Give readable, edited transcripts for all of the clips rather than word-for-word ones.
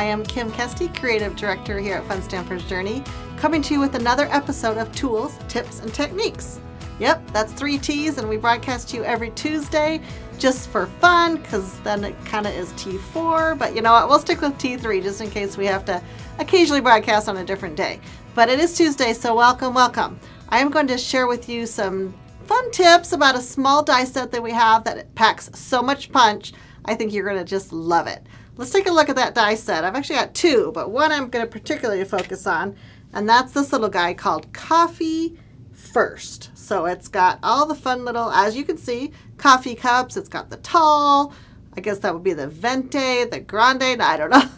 am Kim Kesty, Creative Director here at Fun Stampers Journey, coming to you with another episode of Tools, Tips, and Techniques. Yep, that's 3 T's, and we broadcast to you every Tuesday just for fun, because then it kind of is T4, but you know what, we'll stick with T3 just in case we have to occasionally broadcast on a different day. But it is Tuesday, so welcome, welcome. I am going to share with you some fun tips about a small die set that we have that packs so much punch. I think you're going to just love it. Let's take a look at that die set. I've actually got 2, but one I'm going to particularly focus on, and that's this little guy called Coffee First. So it's got all the fun little, as you can see, coffee cups. It's got the tall, I guess that would be the venti, the grande, I don't know.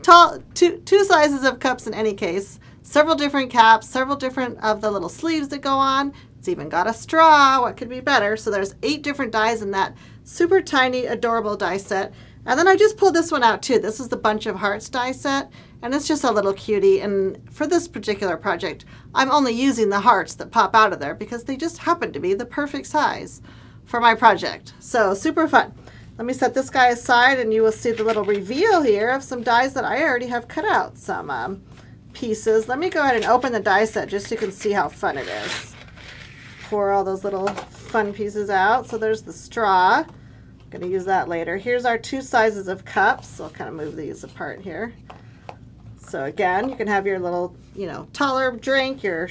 Tall, two sizes of cups in any case. Several different caps, several different of the little sleeves that go on. It's even got a straw. What could be better? So there's 8 different dies in that super tiny, adorable die set. And then I just pulled this one out too. This is the Bunch of Hearts die set, and it's just a little cutie. And for this particular project, I'm only using the hearts that pop out of there because they just happen to be the perfect size for my project. So super fun. Let me set this guy aside and you will see the little reveal here of some dies that I already have cut out. Some pieces. Let me go ahead and open the die set just so you can see how fun it is. Pour all those little fun pieces out. So there's the straw. I'm going to use that later. Here's our 2 sizes of cups. So I'll kind of move these apart here. So again, you can have your little, taller drink, your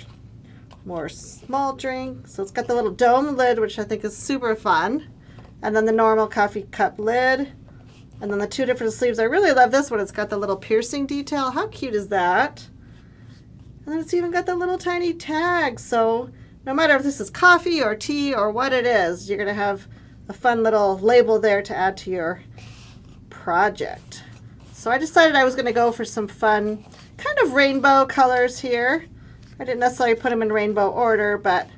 more small drink. So it's got the little dome lid, which I think is super fun. And then the normal coffee cup lid. And then the 2 different sleeves. I really love this one. It's got the little piercing detail. How cute is that? And then it's even got the little tiny tag. So no matter if this is coffee or tea or what it is, you're going to have a fun little label there to add to your project. So I decided I was going to go for some fun kind of rainbow colors here. I didn't necessarily put them in rainbow order, but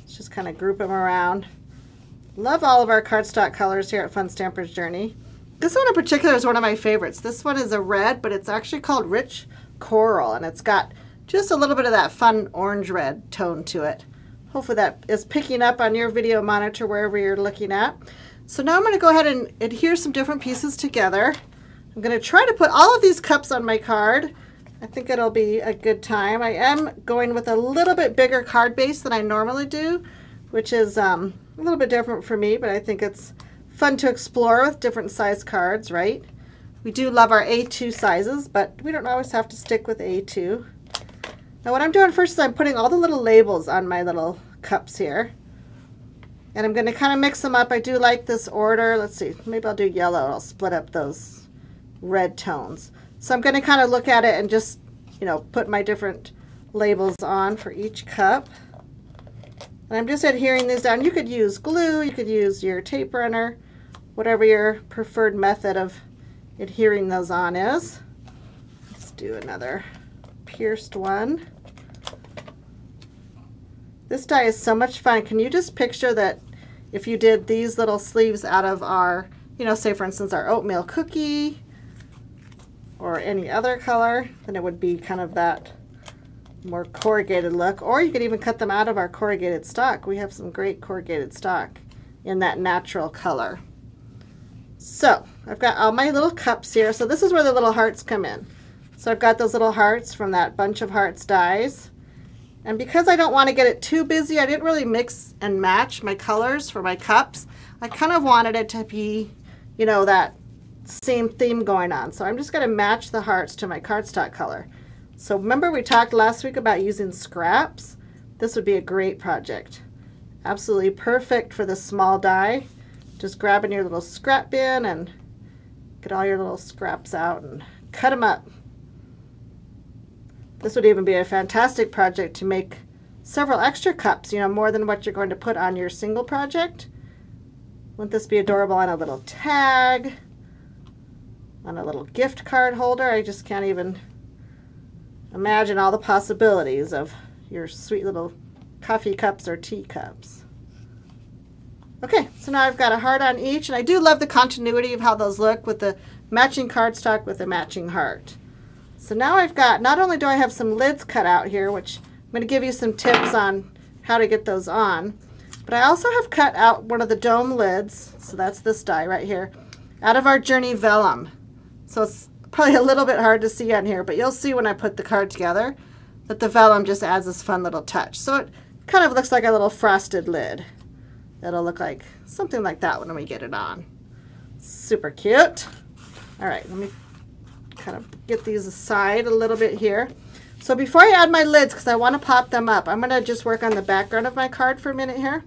let's just kind of group them around. Love all of our cardstock colors here at Fun Stampers Journey. This one in particular is one of my favorites. This one is a red, but it's actually called Rich Coral, and it's got just a little bit of that fun orange red tone to it. Hopefully that is picking up on your video monitor wherever you're looking at. So now I'm going to go ahead and adhere some different pieces together. I'm going to try to put all of these cups on my card. I think it'll be a good time. I am going with a little bit bigger card base than I normally do, which is a little bit different for me, but I think it's fun to explore with different size cards, right? We do love our A2 sizes, but we don't always have to stick with A2. Now what I'm doing first is I'm putting all the little labels on my little cups here. And I'm going to kind of mix them up. I do like this order. Let's see, maybe I'll do yellow. I'll split up those red tones. So I'm going to kind of look at it and just, put my different labels on for each cup. And I'm just adhering these down. You could use glue, you could use your tape runner, whatever your preferred method of adhering those on is. Let's do another pierced one. This die is so much fun. Can you just picture that if you did these little sleeves out of our, say for instance our oatmeal cookie or any other color, then it would be kind of that more corrugated look. Or you could even cut them out of our corrugated stock. We have some great corrugated stock in that natural color. So I've got all my little cups here. So this is where the little hearts come in. So I've got those little hearts from that Bunch of Hearts dies. And because I don't want to get it too busy, I didn't really mix and match my colors for my cups. I kind of wanted it to be, that same theme going on. So I'm just going to match the hearts to my cardstock color. So remember we talked last week about using scraps? This would be a great project. Absolutely perfect for the small die. Just grabbing your little scrap bin and get all your little scraps out and cut them up. This would even be a fantastic project to make several extra cups, more than what you're going to put on your single project. Wouldn't this be adorable on a little tag, on a little gift card holder? I just can't even imagine all the possibilities of your sweet little coffee cups or tea cups. Okay, so now I've got a heart on each, and I do love the continuity of how those look with the matching cardstock with the matching heart. So now I've got, not only do I have some lids cut out here, which I'm going to give you some tips on how to get those on, but I also have cut out one of the dome lids, so that's this die right here, out of our Journey Vellum. So it's probably a little bit hard to see on here, but you'll see when I put the card together that the vellum just adds this fun little touch. So it kind of looks like a little frosted lid. It'll look like something like that when we get it on. Super cute. All right, let me kind of get these aside a little bit here. So before I add my lids, because I want to pop them up, I'm going to just work on the background of my card for a minute here.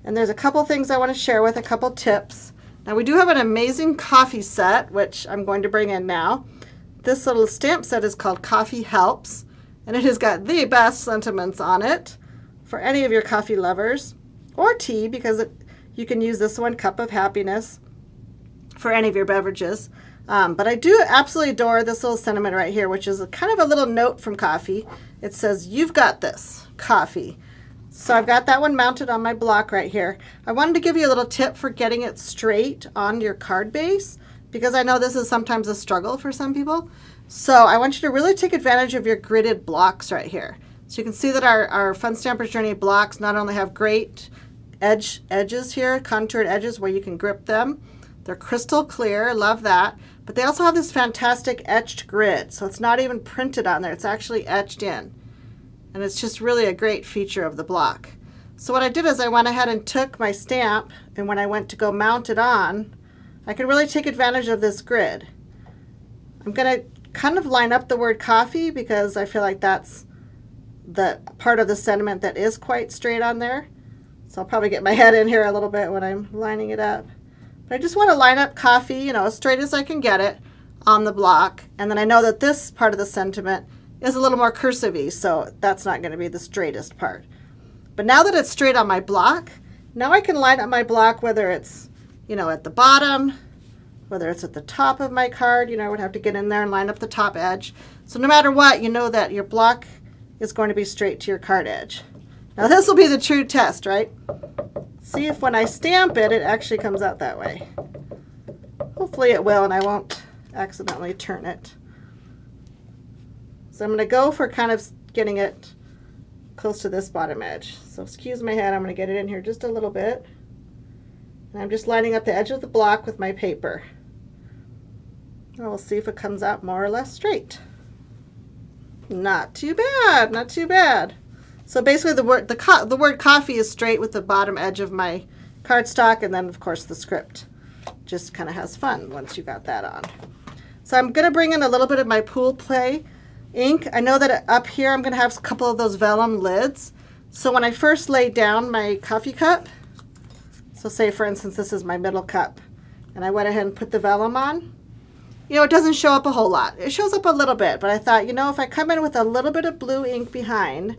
And there's a couple things I want to share with, a couple tips. Now we do have an amazing coffee set, which I'm going to bring in now. This little stamp set is called Coffee Helps, and it has got the best sentiments on it for any of your coffee lovers, or tea, because you can use this one, Cup of Happiness, for any of your beverages. But I do absolutely adore this little sentiment right here, which is kind of a little note from coffee. It says, "You've got this, coffee." So I've got that one mounted on my block right here. I wanted to give you a little tip for getting it straight on your card base, because I know this is sometimes a struggle for some people. So I want you to really take advantage of your gridded blocks right here. So you can see that our Fun Stampers Journey blocks not only have great edges here, contoured edges where you can grip them. They're crystal clear, love that. But they also have this fantastic etched grid. So it's not even printed on there, it's actually etched in. And it's just really a great feature of the block. So what I did is I went ahead and took my stamp, and when I went to go mount it on, I could really take advantage of this grid. I'm going to kind of line up the word coffee because I feel like that's the part of the sentiment that is quite straight on there. So I'll probably get my head in here a little bit when I'm lining it up. But I just want to line up coffee, you know, as straight as I can get it on the block. And then I know that this part of the sentiment is a little more cursive-y, so that's not going to be the straightest part. But now that it's straight on my block, now I can line up my block, whether it's, you know, at the bottom, whether it's at the top of my card. You know, I would have to get in there and line up the top edge. So no matter what, you know that your block is going to be straight to your card edge. Now this will be the true test, right? See if when I stamp it, it actually comes out that way. Hopefully it will, and I won't accidentally turn it. So I'm going to go for kind of getting it close to this bottom edge. So excuse my head, I'm going to get it in here just a little bit. And I'm just lining up the edge of the block with my paper. And we'll see if it comes out more or less straight. Not too bad, not too bad. So basically the word coffee is straight with the bottom edge of my cardstock, and then of course the script just kind of has fun once you got that on. So I'm going to bring in a little bit of my Pool Play ink. I know that up here I'm going to have a couple of those vellum lids. So when I first laid down my coffee cup, so say for instance this is my middle cup, and I went ahead and put the vellum on, you know, it doesn't show up a whole lot. It shows up a little bit, but I thought, you know, if I come in with a little bit of blue ink behind,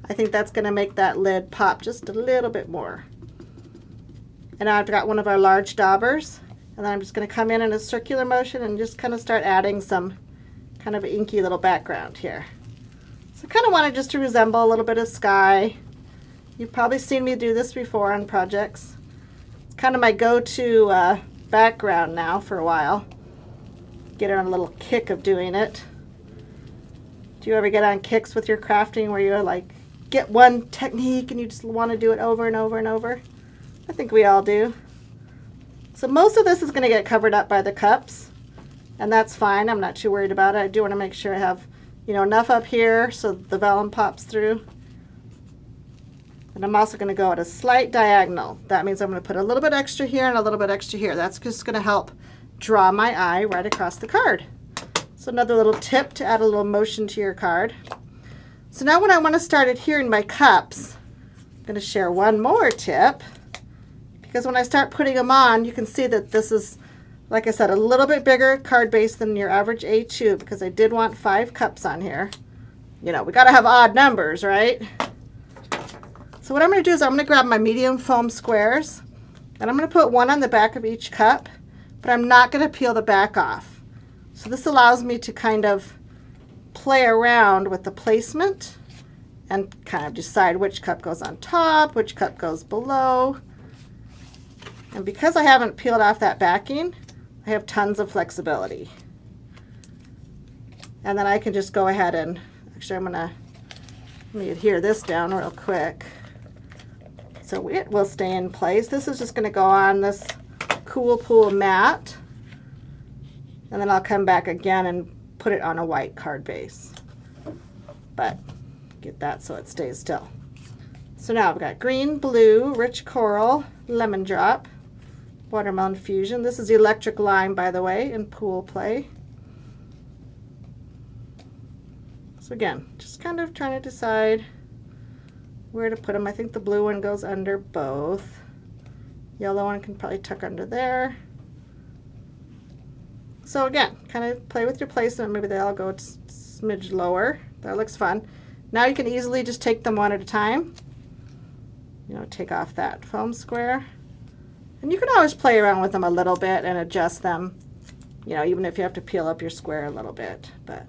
I think that's going to make that lid pop just a little bit more. And now I've got one of our large daubers, and then I'm just going to come in a circular motion and just kind of start adding some kind of inky little background here. So I kind of wanted just to resemble a little bit of sky. You've probably seen me do this before on projects. It's kind of my go-to background now for a while. Get on a little kick of doing it. Do you ever get on kicks with your crafting where you're like, get one technique and you just want to do it over and over and over? I think we all do. So most of this is going to get covered up by the cups, and that's fine. I'm not too worried about it. I do want to make sure I have, you know, enough up here so the vellum pops through. And I'm also going to go at a slight diagonal. That means I'm going to put a little bit extra here and a little bit extra here. That's just going to help draw my eye right across the card. So another little tip to add a little motion to your card. So now when I want to start adhering my cups, I'm going to share one more tip, because when I start putting them on, you can see that this is, like I said, a little bit bigger card base than your average A2, because I did want 5 cups on here. You know, we got to have odd numbers, right? So what I'm going to do is I'm going to grab my medium foam squares, and I'm going to put one on the back of each cup, but I'm not going to peel the back off. So this allows me to kind of play around with the placement and kind of decide which cup goes on top, which cup goes below. And because I haven't peeled off that backing, I have tons of flexibility. And then I can just go ahead and, actually let me adhere this down real quick so it will stay in place. This is just going to go on this Cool Pool mat. And then I'll come back again and put it on a white card base. But get that so it stays still. So now I've got green, blue, rich coral, lemon drop, watermelon fusion. This is electric lime, by the way, in pool play. So again, just kind of trying to decide where to put them. I think the blue one goes under both. Yellow one can probably tuck under there. So again, kind of play with your placement. Maybe they all go a smidge lower. That looks fun. Now you can easily just take them one at a time. You know, take off that foam square. And you can always play around with them a little bit and adjust them, you know, even if you have to peel up your square a little bit. But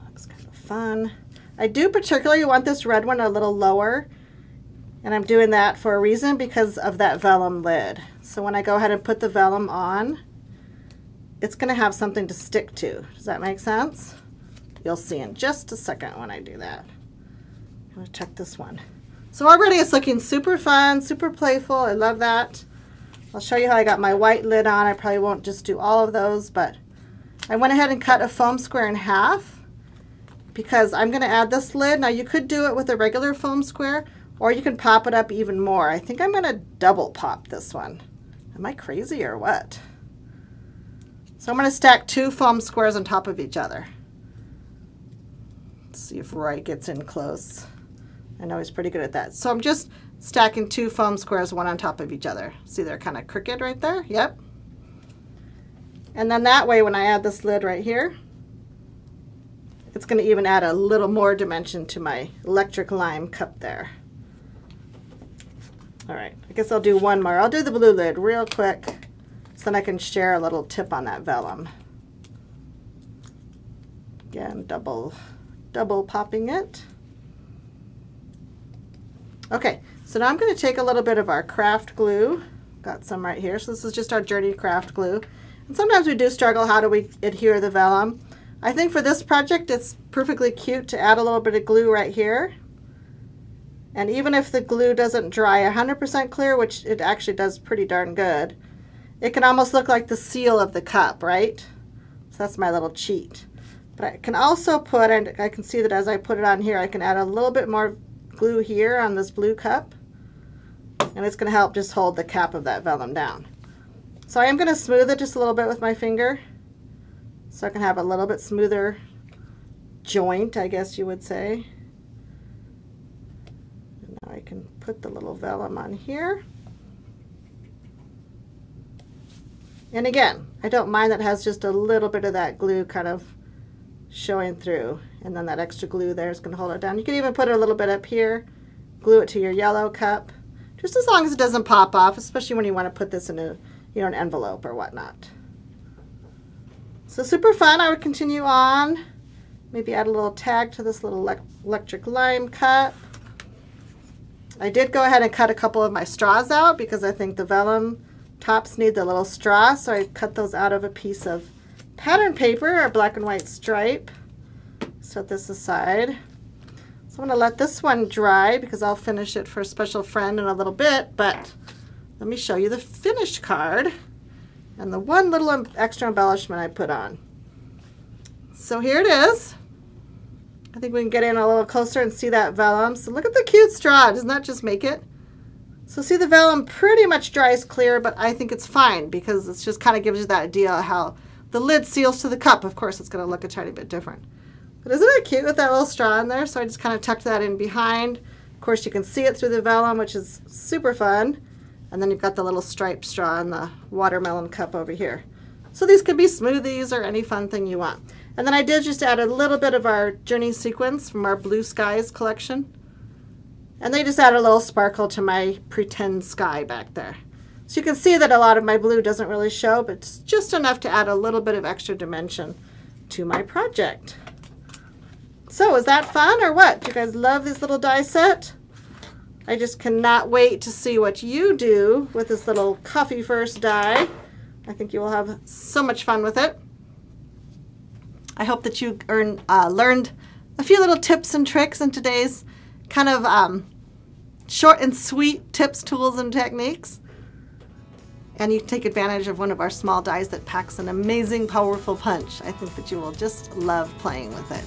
looks kind of fun. I do particularly want this red one a little lower, and I'm doing that for a reason, because of that vellum lid. So when I go ahead and put the vellum on, it's going to have something to stick to. Does that make sense? You'll see in just a second when I do that. I'm going to check this one. So already it's looking super fun, super playful. I love that. I'll show you how I got my white lid on. I probably won't just do all of those, but I went ahead and cut a foam square in half because I'm going to add this lid. Now you could do it with a regular foam square, or you can pop it up even more. I think I'm going to double pop this one. Am I crazy or what? So I'm going to stack 2 foam squares on top of each other. Let's see if Roy gets in close. I know he's pretty good at that. So I'm just stacking 2 foam squares, one on top of each other. See, they're kind of crooked right there? Yep. And then that way, when I add this lid right here, it's going to even add a little more dimension to my electric lime cup there. All right, I guess I'll do one more. I'll do the blue lid real quick so then I can share a little tip on that vellum. Again, double popping it. Okay, so now I'm going to take a little bit of our craft glue. Got some right here. So this is just our Journey craft glue. And sometimes we do struggle, how do we adhere the vellum? I think for this project it's perfectly cute to add a little bit of glue right here. And even if the glue doesn't dry 100% clear, which it actually does pretty darn good, it can almost look like the seal of the cup, right? So that's my little cheat. But I can also put, and I can see that as I put it on here, I can add a little bit more glue here on this blue cup, and it's going to help just hold the cap of that vellum down. So I am going to smooth it just a little bit with my finger so I can have a little bit smoother joint, I guess you would say. And now I can put the little vellum on here. And again, I don't mind that it has just a little bit of that glue kind of showing through, and then that extra glue there is going to hold it down. You can even put it a little bit up here, glue it to your yellow cup, just as long as it doesn't pop off, especially when you want to put this in a, you know, an envelope or whatnot. So super fun. I would continue on, maybe add a little tag to this little electric lime cup. I did go ahead and cut a couple of my straws out because I think the vellum tops need the little straw, so I cut those out of a piece of pattern paper or black and white stripe. Set this aside. So I'm going to let this one dry because I'll finish it for a special friend in a little bit, but let me show you the finished card and the one little extra embellishment I put on. So here it is. I think we can get in a little closer and see that vellum. So look at the cute straw. Doesn't that just make it? So see, the vellum pretty much dries clear, but I think it's fine because it just kind of gives you that idea of how the lid seals to the cup. Of course, it's going to look a tiny bit different. But isn't it cute with that little straw in there? So I just kind of tucked that in behind. Of course, you can see it through the vellum, which is super fun. And then you've got the little striped straw in the watermelon cup over here. So these could be smoothies or any fun thing you want. And then I did just add a little bit of our Journey sequins from our Blue Skies collection. And they just add a little sparkle to my pretend sky back there. So you can see that a lot of my blue doesn't really show, but it's just enough to add a little bit of extra dimension to my project. So is that fun or what? Do you guys love this little die set? I just cannot wait to see what you do with this little Coffee First die. I think you will have so much fun with it. I hope that you learned a few little tips and tricks in today's kind of short and sweet tips, tools, and techniques. And you can take advantage of one of our small dies that packs an amazing, powerful punch. I think that you will just love playing with it.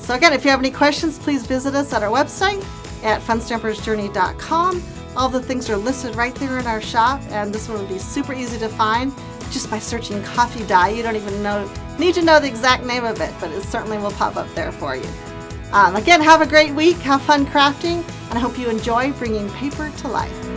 So again, if you have any questions, please visit us at our website at funstampersjourney.com. All the things are listed right there in our shop, and this one will be super easy to find just by searching coffee die. You don't even need to know the exact name of it, but it certainly will pop up there for you. Again, have a great week, have fun crafting, and I hope you enjoy bringing paper to life.